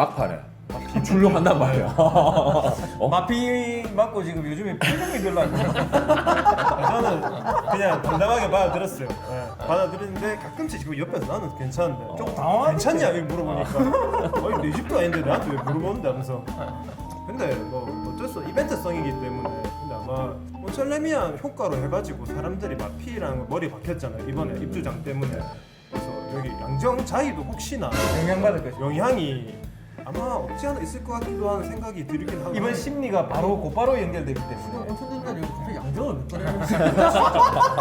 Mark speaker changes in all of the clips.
Speaker 1: 막판에 출렁한단 말이야.
Speaker 2: 마피 맞고 지금 요즘에 표정이 별로 안 좋아요.
Speaker 3: 저는 그냥 당당하게 받아들였어요. 네, 받아들였는데 가끔씩 지금 옆에서 나는 괜찮은데
Speaker 2: 좀 당황하겠지.
Speaker 3: 괜찮냐 이렇게 물어보니까 아니 내 집도 아닌데 나한테 왜 물어보는데 하면서 근데 뭐 어쩔 수 없어 이벤트성이기 때문에 근데 아마 몬철레미안 효과로 해가지고 사람들이 마피랑 머리 박혔잖아요 이번에 입주장 때문에 그래서 여기 양정자이도 혹시나
Speaker 2: 영향받을 거죠.
Speaker 3: 영향이 아마 없지 않아 있을 것 같기도 하는 생각이 들긴 하고
Speaker 2: 이번 심리가 바로 곧바로 연결되기 때문에.
Speaker 4: 엄청 된다니 갑자기 양정을 몇 번을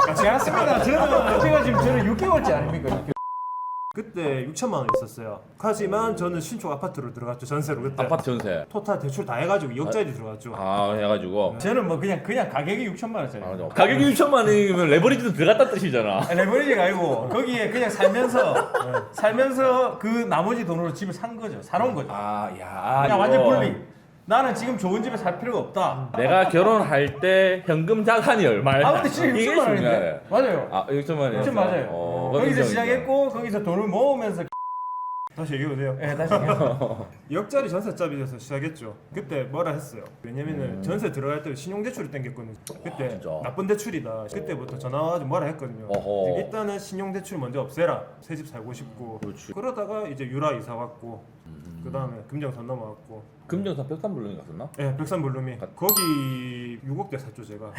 Speaker 2: 같이 않습니다. 제가 지금 6개월째 아닙니까? 6개월.
Speaker 3: 그때 6천만 원 있었어요. 하지만 저는 신축 아파트로 들어갔죠 전세로 그때.
Speaker 1: 아파트 전세.
Speaker 3: 토탈 대출 다 해가지고 2억짜리 들어갔죠.
Speaker 1: 아 해가지고.
Speaker 2: 저는 뭐 그냥 가격이 6천만 원짜리.
Speaker 1: 아, 가격이 6천만 원이면 레버리지도 들어갔다 뜻이잖아.
Speaker 2: 레버리지가 아니고 거기에 그냥 살면서 그 나머지 돈으로 집을 산 거죠. 사놓은 거죠.
Speaker 1: 아, 야.
Speaker 2: 그냥 완전
Speaker 1: 이거.
Speaker 2: 분리. 나는 지금 좋은 집에 살 필요가 없다.
Speaker 1: 내가 결혼할 때 현금 자산이 얼마야?
Speaker 2: 아 근데 진짜
Speaker 1: 이게
Speaker 2: 6천만
Speaker 1: 중요해.
Speaker 2: 원인데. 맞아요.
Speaker 1: 아, 6천만 원.
Speaker 2: 6천 맞아요. 거기서 시작했고 거기서 돈을 모으면서
Speaker 3: 다시 얘기해도 돼요?
Speaker 2: 예, 다시
Speaker 3: 2억짜리 전세값에서 시작했죠. 그때 뭐라 했어요. 왜냐면은 전세 들어갈 때 신용대출을 땡겼거든요. 그때
Speaker 1: 진짜?
Speaker 3: 나쁜 대출이다. 그때부터 전화 와가지고 뭐라 했거든요.
Speaker 1: 어허.
Speaker 3: 일단은 신용대출 먼저 없애라. 새 집 살고 싶고.
Speaker 1: 그렇지.
Speaker 3: 그러다가 이제 유라 이사 왔고 그 다음에 금정선 넘어왔고.
Speaker 1: 금정산 벽산블루니 갔었나?
Speaker 3: 네, 백산볼룸이 거기 6억대 샀죠 제가.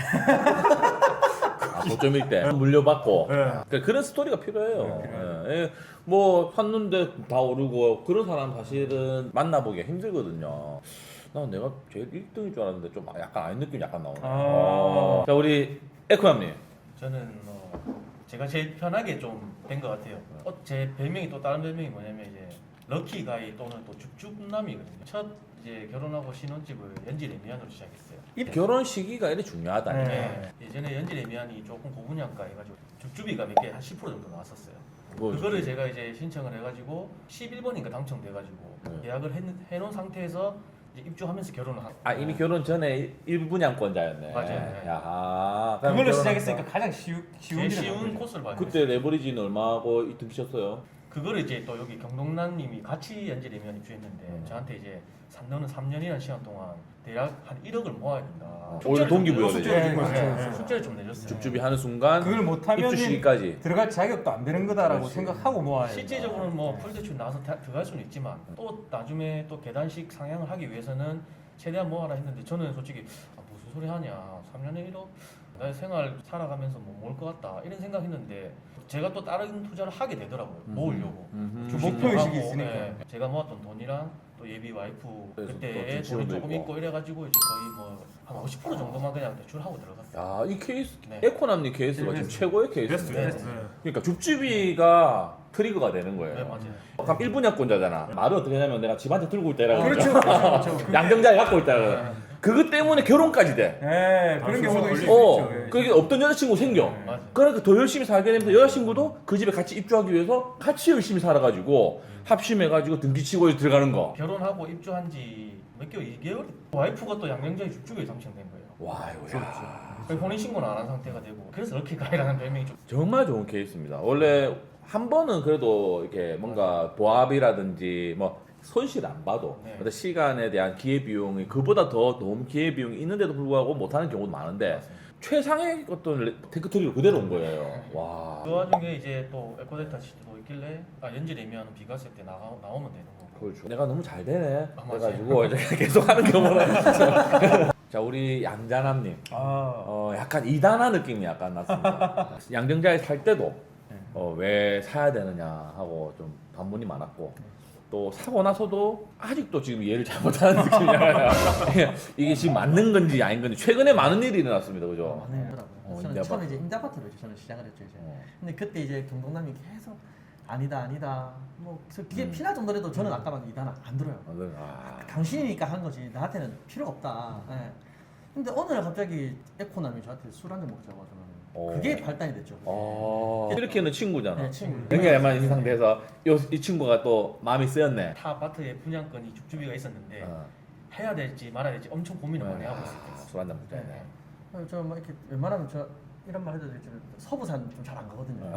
Speaker 1: 아, 고점일 때 물려받고.
Speaker 3: 네.
Speaker 1: 그러니까 그런 스토리가 필요해요. 예. 예. 뭐 샀는데 다 오르고 그런 사람 사실은 만나보기 힘들거든요. 난 내가 제일 1등일 줄 알았는데 좀 약간 아닌 느낌이 약간 나오네. 자 우리 에코남님.
Speaker 4: 저는 제가 제일 편하게 좀 된 것 같아요. 제 별명이 또 다른 별명이 뭐냐면 이제 럭키 가이 또는 또 줍줍남이거든요. 첫 이제 결혼하고 신혼집을 연지 레미안으로 시작했어요.
Speaker 1: 결혼 시기가 이렇게 중요하다.
Speaker 2: 네.
Speaker 4: 네. 예전에 연지 레미안이 조금 고분양가 해가지고 줍줍이가 몇 개 한 10% 정도 나왔었어요. 그거를 제가 이제 신청을 해가지고 11번인가 당첨돼가지고
Speaker 1: 네.
Speaker 4: 예약을 해놓은 상태에서 이제 입주하면서 결혼을 하고.
Speaker 1: 아 이미 결혼 전에 일분양권자였네.
Speaker 4: 맞아요. 네.
Speaker 1: 야.
Speaker 2: 그걸로 시작했으니까 가장 쉬운
Speaker 4: 제일
Speaker 2: 길을
Speaker 4: 쉬운
Speaker 2: 가는 거죠.
Speaker 4: 코스를 봐요.
Speaker 1: 그때 레버리지는 얼마고 등기셨어요?
Speaker 4: 그거를 이제 또 여기 경동란님이 같이 연지레미안 입주했는데 저한테 이제 너는 3년이라는 시간 동안 대략 한 1억을 모아야 된다.
Speaker 1: 오히려 동기부여를
Speaker 4: 숙제를
Speaker 3: 좀
Speaker 4: 좀
Speaker 3: 해줬어요.
Speaker 4: 내줬어요. 숙제를 좀 내줬어요.
Speaker 1: 줍줍이 하는 순간
Speaker 2: 그걸 못하면
Speaker 1: 입주 시기까지.
Speaker 2: 들어갈 자격도 안 되는 거다라고
Speaker 1: 그렇지.
Speaker 2: 생각하고 모아야 된다.
Speaker 4: 실제적으로는 뭐 풀대출 나와서 들어갈 수는 있지만 또 나중에 또 계단식 상향을 하기 위해서는 최대한 모아라 했는데 저는 솔직히 무슨 소리 하냐 3년에 1억 내 생활 살아가면서 뭐 모을 것 같다 이런 생각했는데 제가 또 다른 투자를 하게 되더라고요. 모으려고. 주식도
Speaker 2: 목표의식이
Speaker 4: 하고,
Speaker 2: 있으니까.
Speaker 4: 네. 제가 모았던 돈이랑 또 예비 와이프
Speaker 1: 그래서
Speaker 4: 그때
Speaker 1: 또
Speaker 4: 돈이
Speaker 1: 지원도
Speaker 4: 조금
Speaker 1: 있고.
Speaker 4: 있고 이래가지고 이제 거의 뭐 한 50% 정도만 그냥 대출하고 들어갔어요.
Speaker 1: 야, 이 케이스
Speaker 4: 네.
Speaker 1: 에코남님 케이스가 지금 최고의
Speaker 3: 베스트
Speaker 1: 케이스네.
Speaker 3: 베스트.
Speaker 1: 그러니까 줍줍이가 트리거가 되는 거예요.
Speaker 4: 네 맞아요.
Speaker 1: 그럼 1분양권자잖아. 말은 어떻게 하냐면 내가 집한테 들고 있다라고.
Speaker 2: 그렇죠.
Speaker 1: 양정자에 갖고 있다라고. 그것 때문에 결혼까지 돼.
Speaker 2: 예, 그런 경우도 있을 수
Speaker 1: 어,
Speaker 2: 있죠. 예.
Speaker 1: 그게 없던 여자친구 생겨.
Speaker 4: 맞아요.
Speaker 1: 그러니까 더 열심히 살게 되면서 여자친구도 그 집에 같이 입주하기 위해서 같이 열심히 살아가지고 합심해가지고 등기치고 들어가는 거.
Speaker 4: 결혼하고 입주한 지 몇 개월, 2개월? 와이프가 또 양명자에 줍줍에 당첨된 거예요.
Speaker 1: 와, 이거 야.
Speaker 4: 혼인신고는 안 한 상태가 되고 그래서 럭키가이라는 별명이 좀
Speaker 1: 정말 좋은 케이스입니다. 원래 한 번은 그래도 이렇게 뭔가 보합이라든지 뭐 손실 안 봐도
Speaker 4: 네.
Speaker 1: 어떤 시간에 대한 기회 비용이 그보다 더 높은 기회 비용이 있는데도 불구하고 못하는 경우도 많은데 최상의 어떤 테크트리로 그대로 온 거예요. 와.
Speaker 4: 그 와중에 이제 또 에코데타 시트도 있길래 연지 레미안은 비과세 때 나오면 되는 거고
Speaker 1: 그렇죠. 내가 너무 잘 되네.
Speaker 4: 아, 맞아요.
Speaker 1: 그래가지고 이제 계속 하는 경우는 자 우리 양자남님 약간 이단화 느낌이 약간 났습니다. 양정자에 살 때도 왜 사야 되느냐 하고 좀 반문이 많았고 또 사고 나서도 아직도 지금 이해를 잘 못하는 느낌이야. 이게 지금 맞는 건지 아닌 건지 최근에 많은 일이 일어났습니다, 그죠?
Speaker 4: 네.
Speaker 5: 많이 하더라고요. 저는
Speaker 1: 임대
Speaker 5: 처음에
Speaker 1: 아파트.
Speaker 5: 이제 임대 아파트로 저는 시작을 했죠 이제.
Speaker 1: 어.
Speaker 5: 근데 그때 이제 경동남이 계속 아니다. 뭐 그래서 그게 피날 정도라도 저는 아까 말한 이단 안 들어요. 당신이니까 한 거지 나한테는 필요가 없다. 예. 근데 어느 날 갑자기 에코남이 저한테 술 한잔 먹자고 하더라고요. 그게 발단이 됐죠.
Speaker 1: 이렇게는 친구잖아.
Speaker 5: 네, 친구.
Speaker 1: 굉장히 얼마나 인상돼서 이 친구가 또 마음이 쓰였네.
Speaker 4: 타 아파트에 분양권이 줍줍이가 있었는데
Speaker 1: 어.
Speaker 4: 해야 될지 말아야 될지 엄청 고민을 많이 하고 있을 때
Speaker 1: 술 한잔 먹자.
Speaker 4: 네.
Speaker 5: 저막 이렇게 웬만하면 저 이런 말 해도 되지만 서부산 좀 잘 안 가거든요.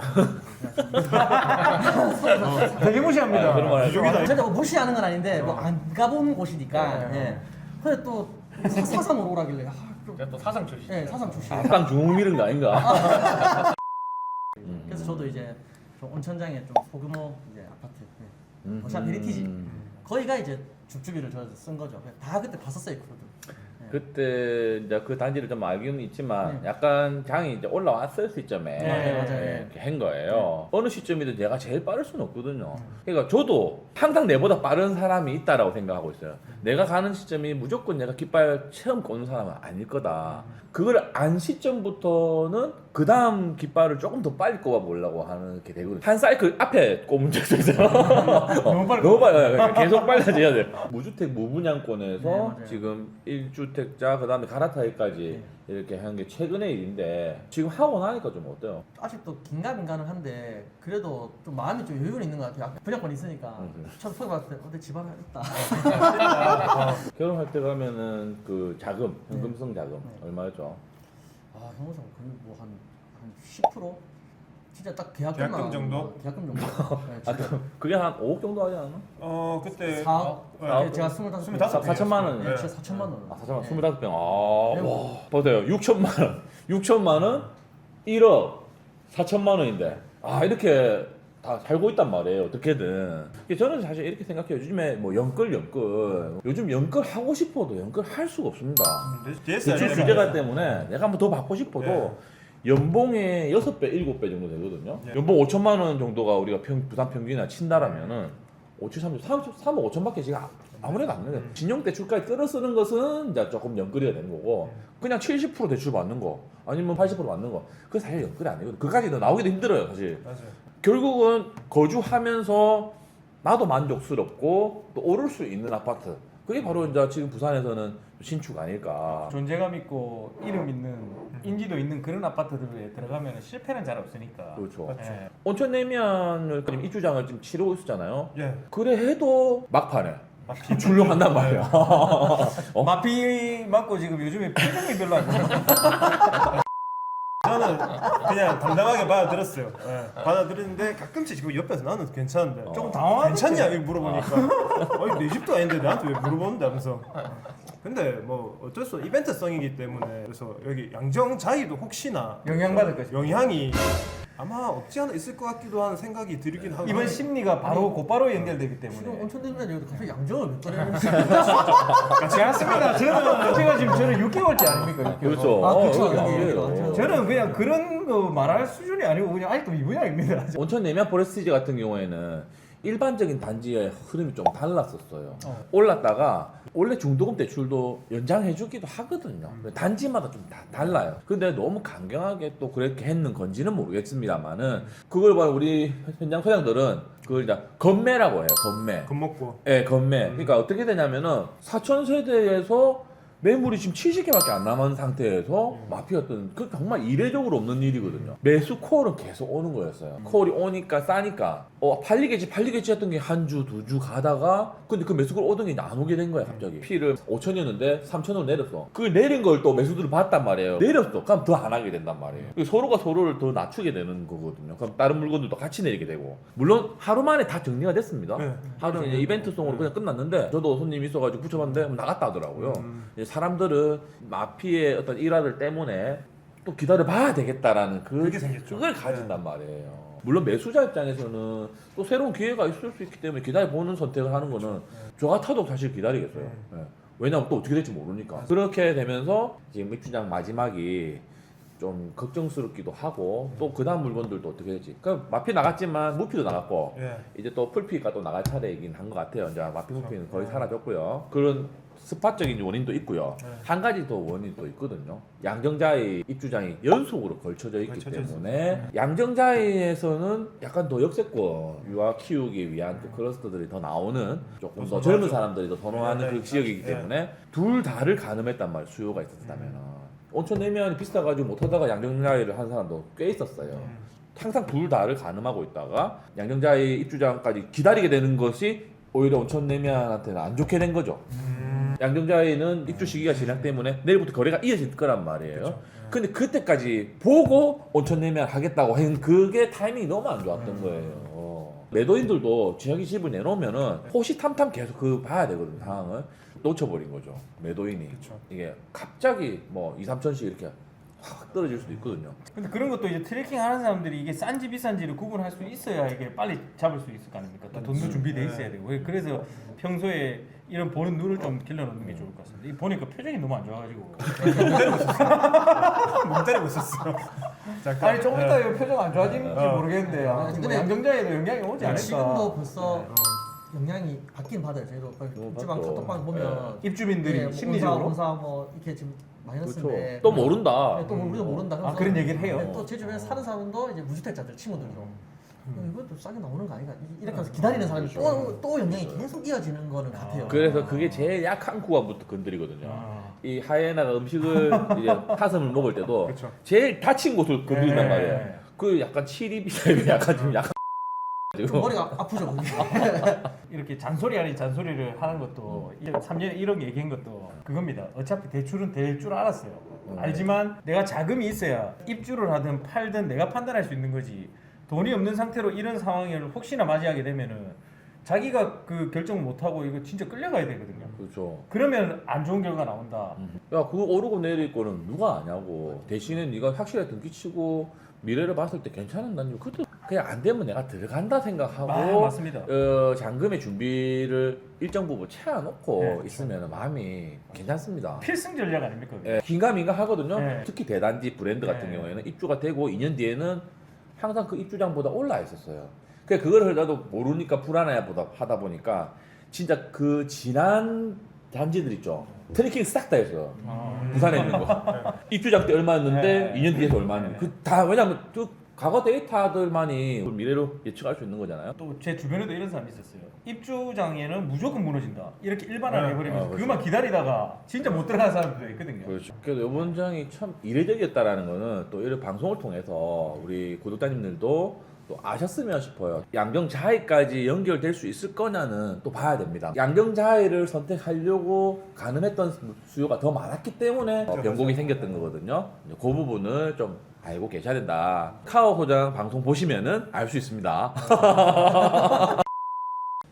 Speaker 2: 되게 무시합니다.
Speaker 1: 그런 말
Speaker 3: 비중이다.
Speaker 5: 진짜 뭐 무시하는 건 아닌데 뭐 안 가본 곳이니까. 예. 근데 또 사상으로 오라길래
Speaker 4: 제가 또 사상 출신.
Speaker 5: 예, 사상 출신.
Speaker 1: 딱 중국 미는 거 아닌가?
Speaker 5: 그래서 저도 이제 좀 온천장에 좀 소규모 이제 아파트, 오션 베리티지 거기가 이제 줍줍이를 저 쓴 거죠. 다 그때 봤었어요, 그거도.
Speaker 1: 그때 이제 그 단지를 좀 알기는 있지만 약간 장이 이제 올라왔을 시점에
Speaker 5: 네, 맞아요.
Speaker 1: 이렇게 한 거예요. 어느 시점이든 내가 제일 빠를 수는 없거든요. 그러니까 저도 항상 내보다 빠른 사람이 있다라고 생각하고 있어요. 내가 가는 시점이 무조건 내가 깃발 처음 꽂는 사람은 아닐 거다. 그걸 안 시점부터는 그 다음 깃발을 조금 더 빨리 꼽아보려고 하는 게 되거든요. 한 사이클 앞에 꼽은 적도 있어요.
Speaker 2: 너무 빨리
Speaker 1: 너무 빨리 계속 빨라져야 돼. 무주택 무분양권에서
Speaker 5: 네, 맞아요.
Speaker 1: 지금 1주택자 그다음에 가라타이까지 이렇게 한 게 최근의 일인데 지금 하고 나니까 좀 어때요?
Speaker 5: 아직도 긴가민가는 한데 그래도 좀 마음이 좀 여유는 있는 것 같아요. 분양권이 있으니까. 처음 소개 받을 때 어때 집 하나 있다.
Speaker 1: 결혼할 때 가면은 그 자금, 현금성 자금 얼마였죠?
Speaker 5: 아, 형무상 거의 뭐한 10%? 진짜 딱 계약금만
Speaker 3: 계약금 정도?
Speaker 5: 계약금 정도. 네,
Speaker 1: 아,
Speaker 5: 진짜.
Speaker 1: 그게 한 5억 정도 하지 않았나?
Speaker 3: 그때
Speaker 5: 4억.
Speaker 3: 네.
Speaker 5: 제가 25.
Speaker 3: 25
Speaker 1: 원이요?
Speaker 5: 네, 진짜 4천만 원.
Speaker 1: 아, 4천만 25병. 와, 보세요. 6천만 원. 6천만 원, 1억 4천만 원인데. 아, 이렇게 다 살고 있단 말이에요. 어떻게든. 저는 사실 이렇게 생각해요. 요즘에 뭐 연끌. 요즘 연끌 하고 싶어도 연끌 할 수가 없습니다. 대출 규제가 때문에 내가 한번 더 받고 싶어도 연봉의 6배, 7배 정도 되거든요. 연봉 5천만 원 정도가 우리가 부산 평균이나 친다라면은 5, 7, 3, 3억 5천밖에 지금 아무래도 안 되는. 신용대출까지 끌어 쓰는 것은 이제 조금 연끌이가 되는 거고, 그냥 70% 대출 받는 거, 아니면 80% 받는 거, 그게 사실 연끌이 아니거든. 그까지 나오기도 힘들어요, 사실.
Speaker 3: 맞아요.
Speaker 1: 결국은 거주하면서 나도 만족스럽고 또 오를 수 있는 아파트. 그게 바로 이제 지금 부산에서는 신축 아닐까.
Speaker 2: 존재감 있고 이름 있는 인지도 있는 그런 아파트들에 들어가면 실패는 잘 없으니까.
Speaker 1: 그렇죠.
Speaker 2: 예.
Speaker 1: 온천 내면을 지금 입주장을 지금 치르고 있었잖아요.
Speaker 3: 예.
Speaker 1: 그래 해도 막판에 출렁한단 말이야.
Speaker 2: 마피 맞고 지금 요즘에 표정이 별로 안 좋아요.
Speaker 3: 저는 그냥 담담하게 받아들였어요. 받아들였는데 가끔씩 지금 옆에서 나는 괜찮은데
Speaker 2: 좀 당황하겠지.
Speaker 3: 괜찮냐 이렇게 물어보니까 아니 내 집도 아닌데 나한테 왜 물어보는데 하면서. 근데 뭐 어쩔 수 없어. 이벤트성이기 때문에 그래서 여기 양정자이도 혹시나
Speaker 2: 영향받을 것이다.
Speaker 3: 영향이 아마 없지 않아 있을 것 같기도 하는 생각이 들긴 하고.
Speaker 2: 이번 심리가 바로 곧바로 연결되기
Speaker 5: 지금
Speaker 2: 때문에.
Speaker 5: 온천 되면 여기 갑자기 양정을 몇 번을
Speaker 2: 같이 갔습니다. 제가 지금 저는 6개월째 아닙니까? 6개월.
Speaker 1: 그렇죠.
Speaker 5: 아, 그렇죠.
Speaker 1: 여기
Speaker 5: 여기,
Speaker 1: 여기예요.
Speaker 5: 여기.
Speaker 2: 저는 그냥 그런 거 말할 수준이 아니고 그냥 아직도 미분양입니다.
Speaker 1: 온천 내면 포레스티지 같은 경우에는 일반적인 단지의 흐름이 좀 달랐었어요. 올랐다가 원래 중도금 대출도 연장해주기도 하거든요. 단지마다 좀 다 달라요. 근데 너무 강경하게 또 그렇게 했는 건지는 모르겠습니다만은 그걸 봐 우리 현장 소장들은 그걸 이제 건매라고 해요. 건매.
Speaker 3: 겁먹고.
Speaker 1: 예, 건매. 그러니까 어떻게 되냐면은 4천 세대에서 매물이 지금 70개밖에 안 남은 상태에서 마피였던 그 정말 이례적으로 없는 일이거든요. 매수 콜은 계속 오는 거였어요. 콜이 오니까 싸니까 팔리겠지 했던 게 한 주, 2주 가다가 근데 그 매수 콜 오던 게 이제 안 오게 된 거야 갑자기. 피를 5천이었는데 3천으로 내렸어. 그 내린 걸 또 매수들을 봤단 말이에요. 내렸어. 그럼 더 안 하게 된단 말이에요. 서로가 서로를 더 낮추게 되는 거거든요. 그럼 다른 물건들도 같이 내리게 되고. 물론 하루 만에 다 정리가 됐습니다.
Speaker 3: 네.
Speaker 1: 하루는 이제 이벤트성으로 그냥 끝났는데 저도 손님이 있어가지고 붙여봤는데 나갔다 하더라고요. 이제 사람들은 마피의 어떤 일화들 때문에 또 기다려봐야 되겠다라는
Speaker 3: 그게 생겼죠.
Speaker 1: 그걸 가진단 말이에요. 물론 매수자 입장에서는 또 새로운 기회가 있을 수 있기 때문에 기다려보는 선택을 하는 거는 저 같아도 사실 기다리겠어요. 예. 왜냐하면 또 어떻게 될지 모르니까. 그렇게 되면서 지금 입주장 마지막이 좀 걱정스럽기도 하고 또 그 다음 물건들도 어떻게 될지. 그러니까 마피 나갔지만 무피도 나갔고 이제 또 풀피가 또 나갈 차례이긴 한 것 같아요. 이제 마피 무피는 거의 사라졌고요. 그런 스팟적인 원인도 있고요. 한 가지 더 원인이 또 있거든요. 양정자의 입주장이 연속으로 걸쳐져 있기 때문에 양정자에서는 약간 더 역세권 유아 키우기 위한 그 클러스터들이 더 나오는 조금 더 젊은 사람들이 더 선호하는 그 지역이기 때문에 둘 다를 가늠했단 말이에요. 수요가 있었다면. 온천 내면이 비싸가지고 못하다가 양정자이를 한 사람도 꽤 있었어요. 항상 둘 다를 가늠하고 있다가 양정자이 입주장까지 기다리게 되는 것이 오히려 온천 내면한테는 안 좋게 된 거죠. 양정자에는 입주 시기가 지난 때문에 내일부터 거래가 이어질 거란 말이에요. 근데 그때까지 보고 온천내면 하겠다고 한 그게 타이밍이 너무 안 좋았던 거예요. 매도인들도 지역이 집을 내놓으면은 호시탐탐 계속 그 봐야 되거든요. 상황을 놓쳐버린 거죠. 매도인이.
Speaker 3: 그쵸.
Speaker 1: 이게 갑자기 뭐 2, 3천씩 이렇게 확 떨어질 수도 있거든요.
Speaker 2: 근데 그런 것도 이제 트래킹 하는 사람들이 이게 싼지 비싼지를 구분할 수 있어야 이게 빨리 잡을 수 있을 거 아닙니까? 또 돈도 준비돼 있어야 되고. 그래서 평소에 이런 보는 눈을 좀 길러놓는 게 좋을 것 같습니다. 이 보니까 표정이 너무 안 좋아가지고.
Speaker 3: 멍 때리고 있었어. 잠깐.
Speaker 2: 아니 조금 이따 이거 표정 안 좋아질지
Speaker 3: 어.
Speaker 2: 모르겠는데 아무튼 뭐
Speaker 5: 근데
Speaker 2: 양정자에도 영향이 오지 않을까.
Speaker 5: 지금도 벌써 영향이 받긴 받아요. 저희도 입주방
Speaker 1: 받죠.
Speaker 5: 카톡방 보면
Speaker 2: 입주민들이
Speaker 5: 예, 뭐
Speaker 2: 심리적으로
Speaker 5: 공사 뭐 이렇게 지금 마이너스인데
Speaker 1: 또 모른다.
Speaker 5: 네, 또 우리도 모른다.
Speaker 2: 아, 그런 얘기를 해요?
Speaker 5: 네, 또 제 주변에 사는 사람도 이제 무주택자들 친구들도 이것도 싸게 나오는 거 아닌가 이렇게 해서 기다리는 사람이 또 영향이 계속 이어지는 거는 같아요.
Speaker 1: 그래서 그게 제일 약한 구간부터 건드리거든요.
Speaker 2: 아.
Speaker 1: 이 하이에나가 음식을 이제 사슴을 먹을 때도
Speaker 3: 그쵸.
Speaker 1: 제일 다친 곳을 건드린단
Speaker 2: 네.
Speaker 1: 말이에요. 그 약간 칠입이 약간 좀 약간
Speaker 5: 좀 머리가 아프죠. 그게.
Speaker 2: 이렇게 잔소리 아닌 잔소리를 하는 것도 3년에 1억 얘기한 것도 그겁니다. 어차피 대출은 될 줄 알았어요. 알지만 내가 자금이 있어야 입주를 하든 팔든 내가 판단할 수 있는 거지. 돈이 없는 상태로 이런 상황을 혹시나 맞이하게 되면은 자기가 그 결정을 못 하고 이거 진짜 끌려가야 되거든요.
Speaker 1: 그렇죠.
Speaker 2: 그러면 안 좋은 결과 나온다.
Speaker 1: 야 그거 오르고 내릴 거는 누가 아냐고. 대신에 네가 확실하게 등기치고 미래를 봤을 때 괜찮은 난지 그때 그냥 안 되면 내가 들어간다 생각하고
Speaker 2: 맞습니다.
Speaker 1: 잔금의 준비를 일정 부분 채워놓고
Speaker 2: 네,
Speaker 1: 있으면 마음이 괜찮습니다.
Speaker 2: 필승 전략 아닙니까? 그게?
Speaker 1: 예, 긴가민가 하거든요.
Speaker 2: 네.
Speaker 1: 특히 대단지 브랜드 같은
Speaker 2: 네.
Speaker 1: 경우에는 입주가 되고 2년 뒤에는 항상 그 입주장보다 올라 있었어요. 그러니까 그걸 나도 모르니까 하다 보니까 진짜 그 지난 단지들 있죠. 트래킹 싹 다 했어요. 부산에 있는 거. 입주장 때 얼마였는데
Speaker 2: 네.
Speaker 1: 2년 뒤에서 얼마였는데
Speaker 2: 네.
Speaker 1: 그다 왜냐면 그 과거 데이터들만이 미래로 예측할 수 있는 거잖아요.
Speaker 2: 또 제 주변에도 이런 사람이 있었어요. 입주장에는 무조건 무너진다. 이렇게 일반화를
Speaker 3: 네.
Speaker 2: 해버리면서
Speaker 1: 그렇죠.
Speaker 2: 그것만 기다리다가 진짜 못 들어가는 사람들도 있거든요.
Speaker 1: 그렇죠. 그래서 이번 장이 참 이례적이었다라는 거는 또 이런 방송을 통해서 우리 구독자님들도 또 아셨으면 싶어요. 양정자해까지 연결될 수 있을 거냐는 또 봐야 됩니다. 양정자해를 선택하려고 가늠했던 수요가 더 많았기 때문에 변곡이 생겼던 거거든요. 이제 그 부분을 좀 알고 계셔야 된다. 카오 소장 방송 보시면은 알 수 있습니다.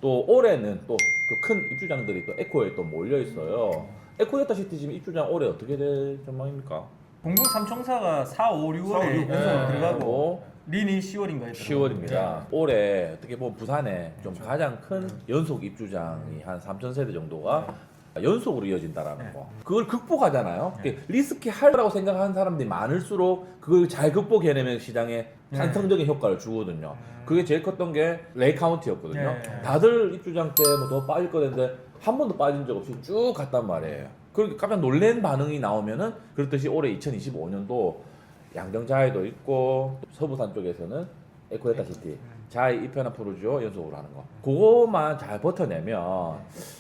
Speaker 1: 또 올해는 또 큰 입주장들이 또 에코에 또 몰려 있어요. 에코였다시티 지금 입주장 올해 어떻게 될 전망입니까?
Speaker 2: 공공 삼총사가 4, 5, 6월에
Speaker 3: 6.
Speaker 2: 연속으로 들어가고
Speaker 1: 그리고
Speaker 2: 린이 10월인가 했더라고요.
Speaker 1: 10월입니다. 올해 어떻게 보면 부산에 좀 가장 큰 연속 입주장이 한 3,000세대 정도가 연속으로 이어진다라는
Speaker 2: 네.
Speaker 1: 거. 그걸 극복하잖아요. 리스키하라고 생각하는 사람들이 많을수록 그걸 잘 극복해내면 시장에 산성적인 효과를 주거든요. 그게 제일 컸던 게 레이 카운티였거든요.
Speaker 2: 네.
Speaker 1: 다들 입주장 때 뭐 더 빠질 거랬는데 한 번도 빠진 적 없이 쭉 갔단 말이에요. 그렇게 깜짝 놀란 반응이 나오면은 그렇듯이 올해 2025년도 양정자해도 있고 서부산 쪽에서는 에코데타시티 자해 이편한 프로지오 연속으로 하는 거. 그거만 잘 버텨내면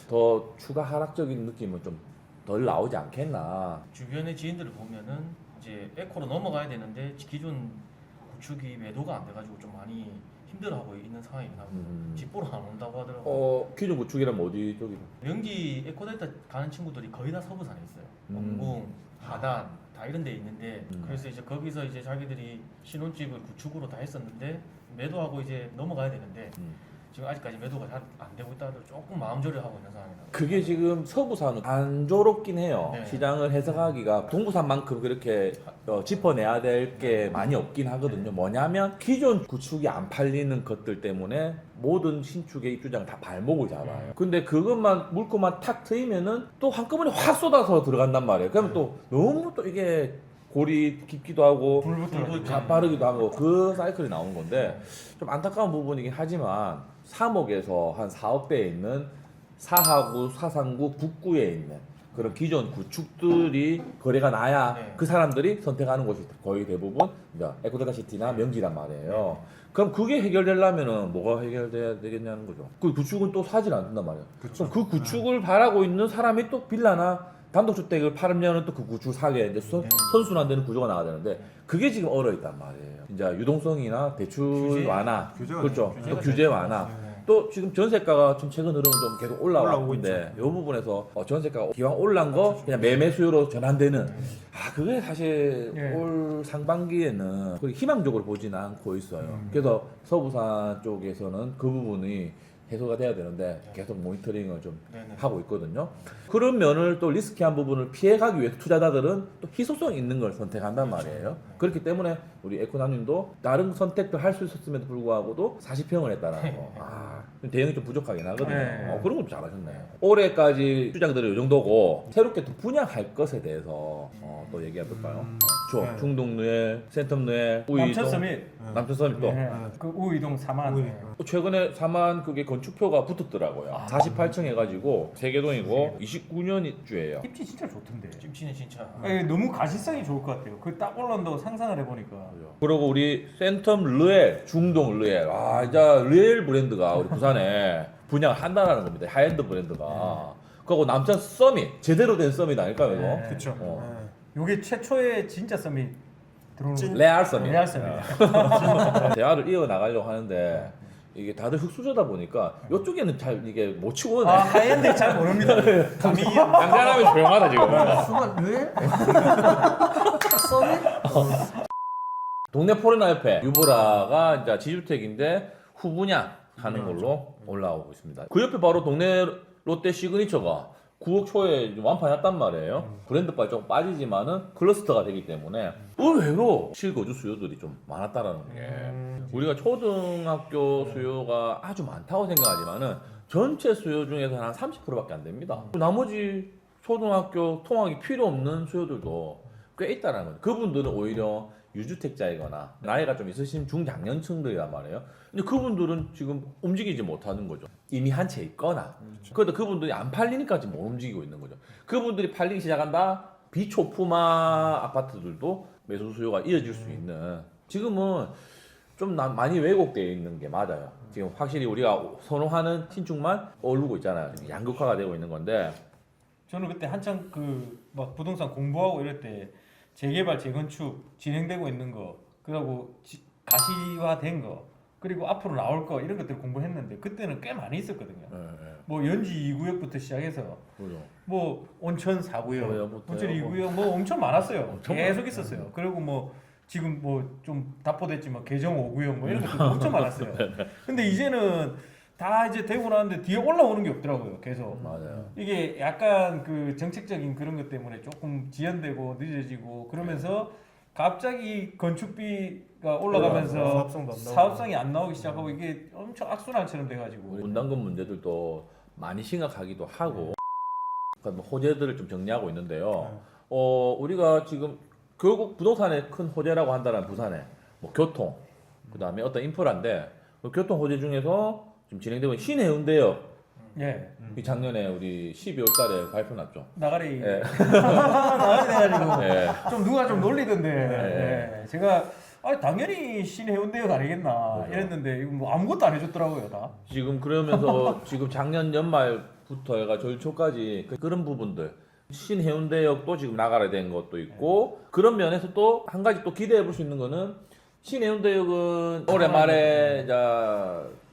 Speaker 1: 더 추가 하락적인 느낌은 좀 덜 나오지 않겠나.
Speaker 4: 주변의 지인들을 보면은 이제 에코로 넘어가야 되는데 기존 구축이 매도가 안 돼가지고 좀 많이 힘들어하고 있는 상황이긴 하거든요. 집보러 안 온다고 하더라고요.
Speaker 1: 기존 구축이라면 어디 쪽이?
Speaker 4: 명기 에코델타 가는 친구들이 거의 다 서부산에 있어요. 원궁, 하단 다 이런 데 있는데 그래서 이제 거기서 이제 자기들이 신혼집을 구축으로 다 했었는데 매도하고 이제 넘어가야 되는데 지금 아직까지 매도가 잘 안 되고 있다고 조금 마음졸여하고 있는 상황이다.
Speaker 1: 그게 지금 서부산은 단조롭긴 해요.
Speaker 4: 네.
Speaker 1: 시장을 해석하기가 동부산만큼 그렇게 짚어내야 될 게 많이 없긴 하거든요. 뭐냐면 기존 구축이 안 팔리는 것들 때문에 모든 신축의 입주장 다 발목을 잡아요. 근데 그것만 물꼬만 탁 트이면은 또 한꺼번에 확 쏟아서 들어간단 말이에요. 그러면 또 너무 또 이게 골이 깊기도 하고
Speaker 2: 불붙어.
Speaker 1: 가빠르기도 하고 그 사이클이 나오는 건데 좀 안타까운 부분이긴 하지만 3억에서 한 4억대에 있는 사하구, 사상구, 북구에 있는 그런 기존 구축들이 거래가 나야
Speaker 4: 네.
Speaker 1: 그 사람들이 선택하는 곳이 거의 대부분 에코데타시티나 명지란 말이에요. 그럼 그게 해결되려면은 뭐가 해결돼야 되겠냐는 거죠. 그 구축은 또 사질 않는단 말이에요. 그럼 그 구축을 바라고 있는 사람이 또 빌라나 단독주택을 팔으면 또 그 구축 사게 이제 선순환되는 구조가 나와야 되는데 그게 지금 얼어 있단 말이에요. 이제 유동성이나 대출
Speaker 3: 규제,
Speaker 1: 완화,
Speaker 3: 규제가
Speaker 1: 그렇죠.
Speaker 3: 규제가
Speaker 1: 또 규제 완화. 또 지금 전세가가 지금 최근 흐름은 좀 계속
Speaker 3: 올라오고
Speaker 1: 올라오는데 이 부분에서 전세가가 기왕 올란 거 그냥 매매 수요로 전환되는 그게 사실
Speaker 2: 예.
Speaker 1: 올 상반기에는 그렇게 희망적으로 보지는 않고 있어요. 그래서 서부산 쪽에서는 그 부분이 해소가 돼야 되는데 계속 모니터링을 좀
Speaker 4: 네네.
Speaker 1: 하고 있거든요. 그런 면을 또 리스키한 부분을 피해가기 위해서 투자자들은 또 희소성 있는 걸 선택한단 말이에요. 그렇기 때문에 우리 에코나님도 다른 선택도 할 수 있었음에도 불구하고도 40평을 했다는 거. 대응이 좀 부족하긴 하거든요.
Speaker 2: 네.
Speaker 1: 그런 건 잘하셨네요. 올해까지 투자들이 이 정도고 새롭게 또 분양할 것에 대해서 또 얘기해볼까요?
Speaker 3: 네.
Speaker 1: 중동 누엘, 센텀 누엘, 우이동,
Speaker 2: 남천 서밋.
Speaker 1: 남천 서밋 또
Speaker 2: 네. 그 우이동 4만.
Speaker 3: 우이.
Speaker 1: 최근에 4만 그게 건축표가 붙었더라고요. 48층 해가지고 세개동이고 29년 입주예요.
Speaker 2: 입지 진짜 좋던데.
Speaker 4: 찜치는 진짜
Speaker 2: 너무 가시성이 좋을 것 같아요. 그 딱 올라온다고 상상을 해보니까.
Speaker 1: 그리고 우리 센텀 르엘, 중동 르엘. 이제 르엘 브랜드가 우리 부산에 분양을 한다는 겁니다. 하이엔드 브랜드가. 그리고 남천 서밋, 제대로 된 서밋 아닐까요, 이거?
Speaker 2: 네.
Speaker 3: 그쵸.
Speaker 2: 요게 최초의 진짜 서밋 들어오는
Speaker 3: 찐-
Speaker 2: 거.
Speaker 1: 레알 서밋.
Speaker 2: 레알 서밋.
Speaker 1: 대화를 이어나가려고 하는데 이게 다들 흑수저다 보니까 이쪽에는 잘 이게 못 치고 오네.
Speaker 2: 하이엔드 잘 모릅니다. 감이
Speaker 1: 양자람이 조용하다 지금.
Speaker 5: 순간 왜? 서밋?
Speaker 1: 동네 포레나 옆에 유보라가 이제 지주택인데 후분양 하는 걸로 올라오고 있습니다. 그 옆에 바로 동네 롯데 시그니처가 9억 초에 좀 완판했단 말이에요. 브랜드빨 좀 빠지지만은 클러스터가 되기 때문에 의외로 실거주 수요들이 좀 많았다라는 게 우리가 초등학교 수요가 아주 많다고 생각하지만은 전체 수요 중에서 한 30%밖에 안 됩니다. 나머지 초등학교 통학이 필요 없는 수요들도 꽤 있다는 거죠. 그분들은 오히려 유주택자이거나 나이가 좀 있으신 중장년층들이란 말이에요. 근데 그분들은 지금 움직이지 못하는 거죠. 이미 한 채 있거나. 그런데 그분들이 안 팔리니까 지금 못 움직이고 있는 거죠. 그분들이 팔리기 시작한다. 비초품화 아파트들도 매수 수요가 이어질 수 있는. 지금은 좀 많이 왜곡되어 있는 게 맞아요. 지금 확실히 우리가 선호하는 신축만 오르고 있잖아요. 양극화가 되고 있는 건데.
Speaker 2: 저는 그때 한창 그 막 부동산 공부하고 이럴 때 재개발, 재건축 진행되고 있는 거, 그리고 가시화된 거, 그리고 앞으로 나올 거 이런 것들 공부했는데 그때는 꽤 많이 있었거든요. 뭐 연지 2구역부터 시작해서
Speaker 1: 그죠.
Speaker 2: 뭐 온천 4구역,
Speaker 1: 구역부터요.
Speaker 2: 온천 2구역 뭐 엄청 많았어요.
Speaker 1: 엄청
Speaker 2: 계속 있었어요. 그리고 뭐 지금 뭐 좀 답보됐지만 개정 5구역 뭐 이런 것도 엄청 많았어요. 근데 이제는 다 이제 되고 나는데 뒤에 올라오는 게 없더라고요. 계속.
Speaker 1: 맞아요.
Speaker 2: 이게 약간 그 정책적인 그런 것 때문에 조금 지연되고 늦어지고 그러면서 갑자기 건축비가 올라가면서
Speaker 3: 사업성도 안 나오고.
Speaker 2: 사업성이 안 나오기 시작하고 이게 엄청 악순환처럼 돼가지고
Speaker 1: 분담금 문제들도 많이 심각하기도 하고 그러니까 뭐 호재들을 좀 정리하고 있는데요. 우리가 지금 결국 부동산의 큰 호재라고 한다는 부산에 뭐 교통, 그 다음에 어떤 인프라인데 그 교통 호재 중에서 지금 진행되고 있는 신해운대역
Speaker 2: 예
Speaker 1: 이 작년에 우리 12월달에 발표 났죠.
Speaker 2: 나가리
Speaker 1: 예.
Speaker 2: 나가리 돼가지고
Speaker 1: 예.
Speaker 2: 좀 누가 좀 놀리던데
Speaker 1: 네.
Speaker 2: 예. 제가 당연히 신해운대역 아니겠나
Speaker 1: 그렇죠.
Speaker 2: 이랬는데 이거 뭐 아무것도 안 해줬더라고요 다.
Speaker 1: 지금 그러면서 지금 작년 연말부터 해가 절초까지 그런 부분들 신해운대역도 지금 나가야 된 것도 있고 그런 면에서 또 한 가지 또 기대해 볼 수 있는 거는 신해운대역은 올해 말에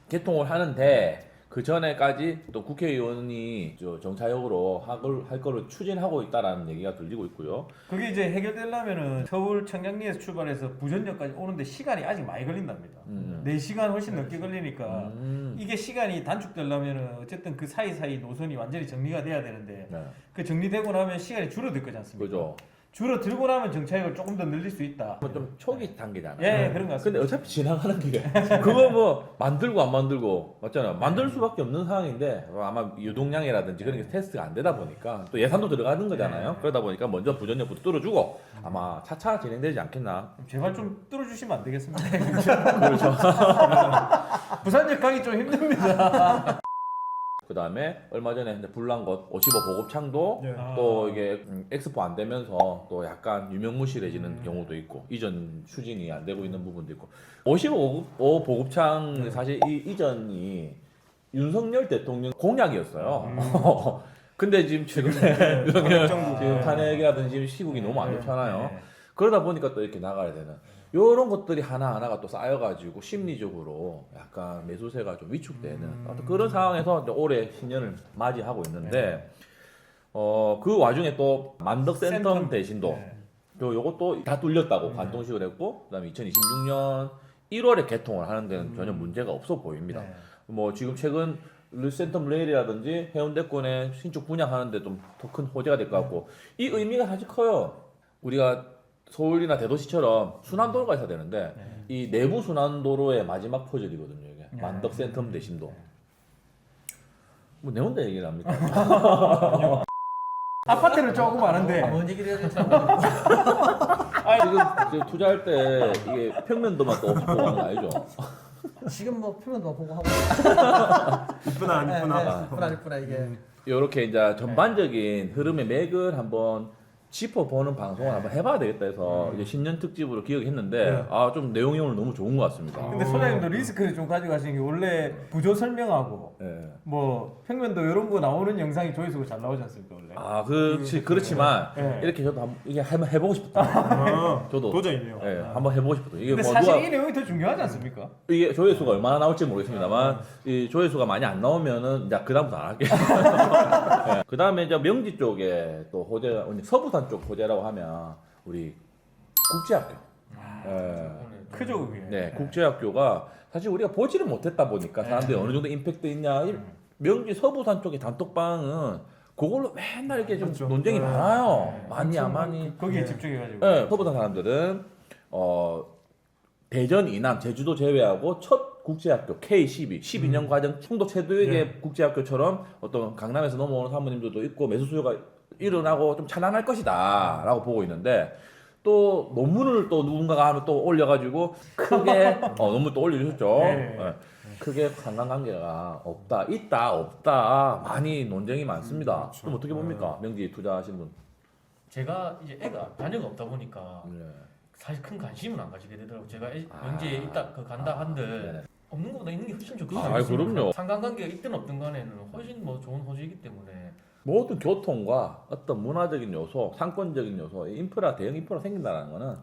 Speaker 1: 개통을 하는데 그 전에까지 또 국회의원이 정차역으로 할 거를 추진하고 있다라는 얘기가 들리고 있고요.
Speaker 2: 그게 이제 해결되려면은 서울 청량리에서 출발해서 부전역까지 오는데 시간이 아직 많이 걸린답니다. 4시간 훨씬 넘게 걸리니까 이게 시간이 단축되려면은 어쨌든 그 사이사이 노선이 완전히 정리가 돼야 되는데
Speaker 1: 네.
Speaker 2: 그 정리되고 나면 시간이 줄어들 거지 않습니까?
Speaker 1: 그죠.
Speaker 2: 줄어들고 나면 정차역을 조금 더 늘릴 수 있다.
Speaker 1: 뭐 좀 초기 단계잖아요.
Speaker 2: 예, 그런 것 같습니다.
Speaker 1: 근데 어차피 지나가는 게 그거 뭐 만들고 안 만들고 맞잖아요. 만들 수밖에 없는 상황인데 아마 유동량이라든지 그런 게 테스트가 안 되다 보니까 또 예산도 들어가는 거잖아요. 그러다 보니까 먼저 부전역부터 뚫어주고 아마 차차 진행되지 않겠나.
Speaker 2: 제발 좀 뚫어주시면 안 되겠습니까?
Speaker 1: 그렇죠.
Speaker 2: 부산역 가기 좀 힘듭니다.
Speaker 1: 그 다음에 얼마 전에 이제 불난 것 55 보급창도
Speaker 3: 예.
Speaker 1: 또 이게 엑스포 안 되면서 또 약간 유명무실해지는 경우도 있고 이전 추진이 안 되고 있는 부분도 있고 55 보급창 사실 이전이 윤석열 대통령 공약이었어요. 근데 지금 최근에 윤석열 지금 탄핵이라든지 지금 시국이 너무 안 좋잖아요.
Speaker 2: 네.
Speaker 1: 그러다 보니까 또 이렇게 나가야 되는. 이런 것들이 하나하나가 또 쌓여가지고 심리적으로 약간 매수세가 좀 위축되는 어떤 그런 상황에서 이제 올해 신년을 맞이하고 있는데 그 와중에 또 만덕센텀
Speaker 2: 센텀.
Speaker 1: 대신도
Speaker 2: 네.
Speaker 1: 또 요것도 다 뚫렸다고 관통식을 했고 그다음에 2026년 1월에 개통을 하는 데는 전혀 문제가 없어 보입니다.
Speaker 2: 네.
Speaker 1: 뭐 지금 최근 센텀 레일이라든지 해운대권에 신축 분양하는데 좀 더 큰 호재가 될 것 같고 이 의미가 사실 커요. 우리가 서울이나 대도시처럼 순환도로가 있어야 되는데 이 내부 순환도로의 마지막 퍼즐이거든요. 이게 만덕 센텀 대신도. 뭐 내 혼자 얘기를 합니까?
Speaker 2: 아파트는 조금 많은데
Speaker 5: 뭔 얘기를 해야 될지
Speaker 1: 지금 투자할 때 이게 평면도만 또 없이 보고 하는 거 아니죠?
Speaker 5: 지금 뭐 표면도 보고 하고
Speaker 3: 이쁘나 안 이쁘나.
Speaker 5: 이쁘나 이게
Speaker 1: 이렇게 이제 전반적인 흐름의 맥을 한번 짚어보는 방송을 한번 해봐야 되겠다 해서 이제 신년 특집으로 기획했는데 아 좀 내용이 오늘 너무 좋은 것 같습니다.
Speaker 2: 근데 소장님도 리스크를 좀 가져가시는 게 원래 구조 설명하고
Speaker 1: 예.
Speaker 2: 뭐 평면도 이런 거 나오는 영상이 조회수가 잘 나오지 않습니까 원래?
Speaker 1: 아 그렇지만
Speaker 2: 네.
Speaker 1: 이렇게 저도 한번 이게 한번 해보고 싶다. 저도
Speaker 3: 도전이네요.
Speaker 1: 예, 한번 해보고 싶다. 이게
Speaker 2: 근데
Speaker 1: 뭐
Speaker 2: 사실
Speaker 1: 누가
Speaker 2: 이 내용이 더 중요하지 않습니까?
Speaker 1: 이게 조회수가 얼마나 나올지 모르겠습니다만 이 조회수가 많이 안 나오면은 이제 그 다음부터 안 할게요. 예. 그 다음에 이제 명지 쪽에 또 호재가 서부산 쪽 호재라고 하면 우리 국제학교. 예.
Speaker 2: 크죠 그게.
Speaker 1: 네, 국제학교가 사실 우리가 보지를 못했다 보니까 사람들이 어느 정도 임팩트 있냐. 이 명지 서부산 쪽의 단톡방은 그걸로 맨날 이렇게 좀
Speaker 3: 그렇죠.
Speaker 1: 논쟁이
Speaker 3: 네.
Speaker 1: 많아요. 많이
Speaker 2: 엄청
Speaker 1: 안 많이.
Speaker 2: 거기에
Speaker 3: 네.
Speaker 2: 집중해가지고.
Speaker 1: 네, 서부산 사람들은 대전 이남 제주도 제외하고 첫 국제학교 K12 12년 과정 충도 최대의 국제학교처럼 어떤 강남에서 넘어오는 사모님들도 있고 매수 수요가 일어나고 좀 찬란할 것이다라고 보고 있는데 또 논문을 또 누군가가 하면 또 올려가지고 크게 논문 또 올려주셨죠.
Speaker 2: 네.
Speaker 1: 네. 크게 상관관계가 없다, 있다, 없다 많이 논쟁이 많습니다.
Speaker 3: 그렇죠.
Speaker 1: 좀 어떻게 봅니까, 명지 투자하시는 분?
Speaker 4: 제가 이제 애가 자녀가 없다 보니까
Speaker 1: 네.
Speaker 4: 사실 큰 관심은 안 가지게 되더라고. 제가 명지에 있다 간다 한들
Speaker 1: 네네.
Speaker 4: 없는 것보다 있는 게 훨씬 좋죠.
Speaker 1: 아, 그럼요.
Speaker 4: 상관관계가 있든 없든 간에는 훨씬 뭐 좋은 호재이기 때문에
Speaker 1: 모든 교통과 어떤 문화적인 요소, 상권적인 요소, 인프라 대형 인프라 생긴다는 거는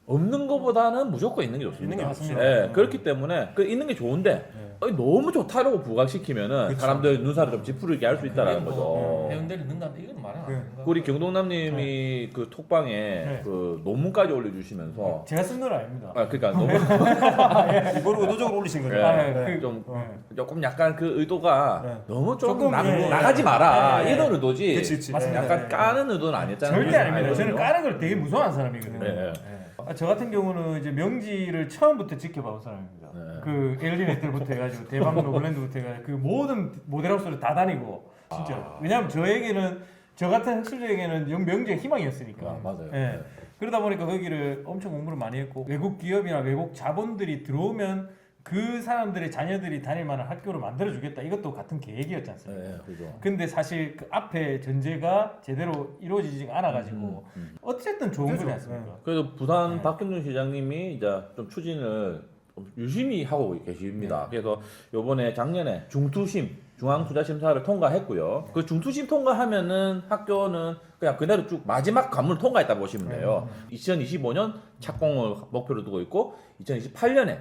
Speaker 1: 없는 것보다는 무조건 있는 게 좋습니다.
Speaker 3: 있는 게 맞습니다.
Speaker 1: 예, 그렇기 때문에 그 있는 게 좋은데 너무 좋다라고 부각시키면은
Speaker 3: 그쵸.
Speaker 1: 사람들 눈살을 좀 찌푸리게 할 수 있다라는
Speaker 4: 뭐
Speaker 1: 거죠.
Speaker 4: 해운대를 넣는다 이건 말은 안
Speaker 3: 네.
Speaker 4: 되는 거.
Speaker 1: 우리 경동남님이 그 톡방에
Speaker 2: 네.
Speaker 1: 그 논문까지 올려주시면서
Speaker 2: 제가 쓴 건 아닙니다.
Speaker 1: 아 그러니까 너무
Speaker 3: 이걸 의도적으로 올리신 거죠.
Speaker 1: 네.
Speaker 2: 아,
Speaker 3: 네.
Speaker 2: 그,
Speaker 1: 좀
Speaker 2: 네.
Speaker 1: 조금 약간 그 의도가
Speaker 3: 네.
Speaker 1: 너무 좀
Speaker 2: 조금, 예,
Speaker 1: 나가지 마라
Speaker 2: 예,
Speaker 1: 이런 의도지.
Speaker 3: 그치.
Speaker 2: 맞습니다.
Speaker 1: 약간
Speaker 2: 네.
Speaker 1: 까는 의도는 아니었잖아요.
Speaker 2: 절대 아닙니다. 저는
Speaker 1: 아니거든요.
Speaker 2: 까는 걸 되게 무서워하는 사람이거든요.
Speaker 1: 네.
Speaker 2: 네. 저 같은 경우는 이제 명지를 처음부터 지켜봐온 사람입니다.
Speaker 1: 네.
Speaker 2: 그 엘리네틀부터 해가지고 대박 노블랜드부터 해가지고 그 모든 모델하우스를 다 다니고 진짜. 왜냐하면 저에게는 저 같은 학술자에게는 명지의 희망이었으니까.
Speaker 1: 아, 맞아요.
Speaker 2: 예.
Speaker 1: 네.
Speaker 2: 그러다 보니까 거기를 엄청 공부를 많이 했고 외국 기업이나 외국 자본들이 들어오면 그 사람들의 자녀들이 다닐 만한 학교를 만들어주겠다. 이것도 같은 계획이었지 않습니까?
Speaker 1: 네, 그죠.
Speaker 2: 근데 사실 그 앞에 전제가 제대로 이루어지지 않아가지고 어쨌든 좋은
Speaker 3: 그죠.
Speaker 2: 거지 않습니까?
Speaker 1: 그래도 부산
Speaker 2: 네.
Speaker 1: 박경준 시장님이 이제 좀 추진을 좀 유심히 하고 계십니다. 그래서 요번에 작년에 중투심 중앙투자심사를 통과했고요. 그 중투심 통과하면은 학교는 그냥 그대로 쭉 마지막 관문을 통과했다 보시면 돼요. 2025년 착공을 목표로 두고 있고 2028년에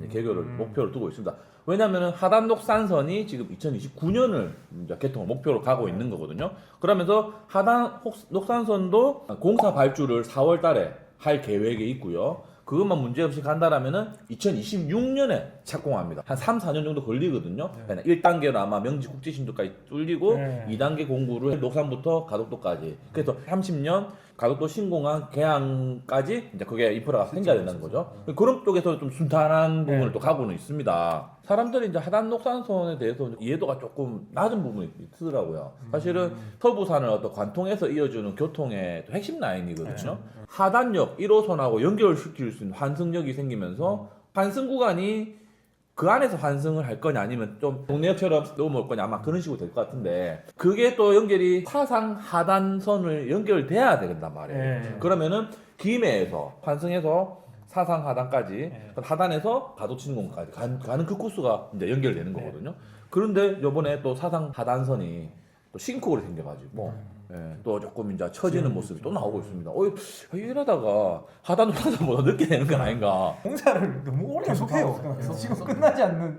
Speaker 1: 개교를 목표로 두고 있습니다. 왜냐하면 하단 녹산선이 지금 2029년을 이제 개통을 목표로 가고 있는 거거든요. 그러면서 하단 녹산선도 공사 발주를 4월달에 할 계획에 있고요. 그것만 문제없이 간다라면은 2026년에 착공합니다. 한 3, 4년 정도 걸리거든요. 그러니까 1단계로 아마 명지 국제신도까지 뚫리고
Speaker 2: 네.
Speaker 1: 2단계 공구를 녹산부터 가덕도까지. 그래서 30년 가덕도 신공항 개항까지 이제 그게 인프라가 생겨야 된다는 거죠. 그런 쪽에서 좀 순탄한 부분을
Speaker 2: 네.
Speaker 1: 또 가고는 있습니다. 사람들이 이제 하단 녹산선에 대해서 이해도가 조금 낮은 부분이 있더라고요. 사실은 서부산을 어떤 관통해서 이어주는 교통의 또 핵심 라인이거든요. 하단역 1호선하고 연결시킬 수 있는 환승역이 생기면서 환승 구간이 그 안에서 환승을 할 거냐 아니면 좀 동네역처럼 넘어올 거냐 아마 그런 식으로 될 것 같은데 그게 또 연결이 사상 하단선을 연결돼야 된단 말이에요.
Speaker 2: 네.
Speaker 1: 그러면은 김해에서 환승해서 사상 하단까지
Speaker 2: 네.
Speaker 1: 하단에서 가도진공까지 가는 그 코스가 이제 연결되는 거거든요. 그런데 요번에 또 사상 하단선이 또 싱크홀이 생겨가지고 예, 또 조금 이제 처지는 모습이 또 나오고 있습니다. 이러다가 하다못하다 늦게 되는 건 아닌가.
Speaker 2: 공사를 너무 오래
Speaker 3: 계속해요.
Speaker 2: 계속해요. 지금 끝나지 않는.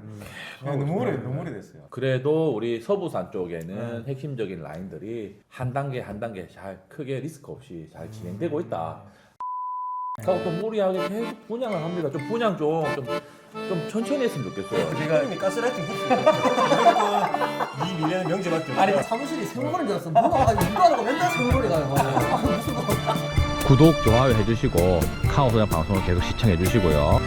Speaker 2: 너무 오래 됐어요.
Speaker 1: 그래도 우리 서부산 쪽에는 핵심적인 라인들이 한 단계 한 단계 잘 크게 리스크 없이 잘 진행되고 있다. 그리고 또 무리하게 계속 분양을 합니다. 좀 분양 좀 천천히 했으면 좋겠어요.
Speaker 3: 대표님이 가스라이팅 했어요. 무조건 이 미래는 명제밖에 없어요.
Speaker 5: 아니 사무실이 세월이 들었어. 문 와가지고 일하고 맨날 세월이 가요. 무슨 거.
Speaker 6: 구독, 좋아요 해주시고 카카오 소장 방송을 계속 시청해 주시고요.